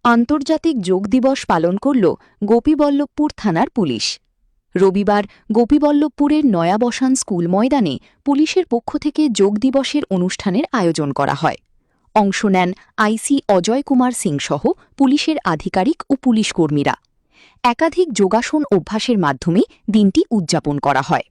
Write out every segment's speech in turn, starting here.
আন্তর্জাতিক যোগ দিবস পালন করল গোপীবল্লভপুর থানার পুলিশ। রবিবার গোপীবল্লভপুরের নয়াবসান স্কুল ময়দানে পুলিশের পক্ষ থেকে যোগ দিবসের অনুষ্ঠানের আয়োজন করা হয়। অংশ নেন আইসি অজয় কুমার সিং সহ পুলিশের আধিকারিক ও পুলিশ কর্মীরা। একাধিক যোগাসন অভ্যাসের মাধ্যমে দিনটি উদযাপন করা হয়।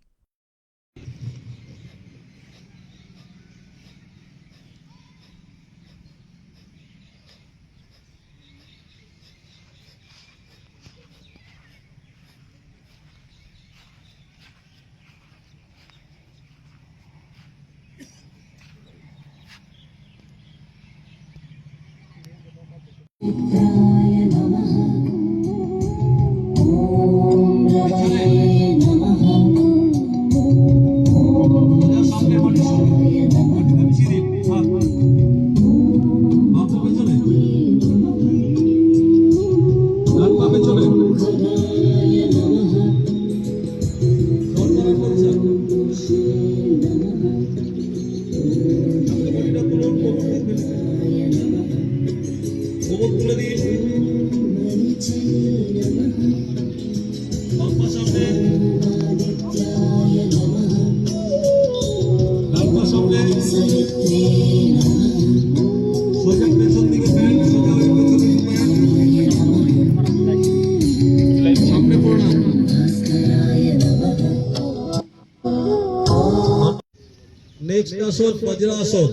নেক্সট আসন বজ্রাসন।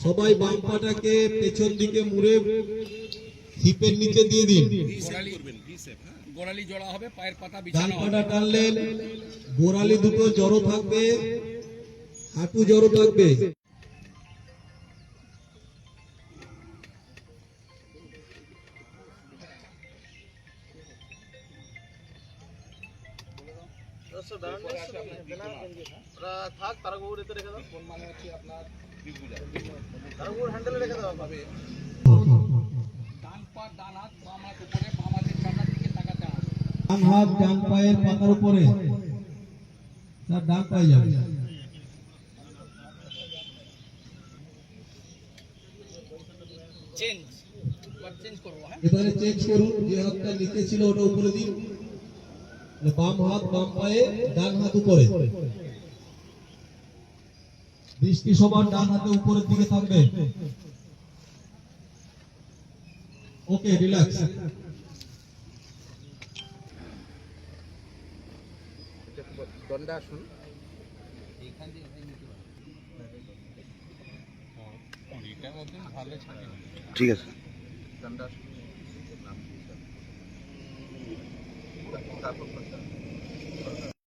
সবাই বাম পাটাকে পেছন দিকে মুড়ে হিপের নিচে দিয়ে দিন। গোড়ালি জড়া হবে, পায়ের পাতা ডান বিছানো হবে। পাটা টানলেন, গোড়ালি দুটো জড়ো থাকবে, হাঁটু জড়ো থাকবে। থাক তারা গৌড় রেখে দাও, কোন মানে হচ্ছে আপনার তারা গৌড় হ্যান্ডেলে রেখে দাও ভাবে। ডান পা ডান হাত, বাম হাত উপরে, বাম হাতের চাকার দিকে তাকাতে হবে। ডান হাত ডান পায়ের পাতার উপরে, তার ডান পায়ে যাবে। চেঞ্জ করবো। হ্যাঁ, এবারে চেঞ্জ করুন, যে হাতটা নিচে ছিল ওটা উপরে দিন। বাম হাত বাম পায়ে, ডান হাত উপরে। দৃষ্টি সবার ডান হাতে উপরের দিকে থাকবে। ওকে, রিল্যাক্স। দণ্ডাসন ঠিক আছে। দণ্ডাসন নাম কি? তারপর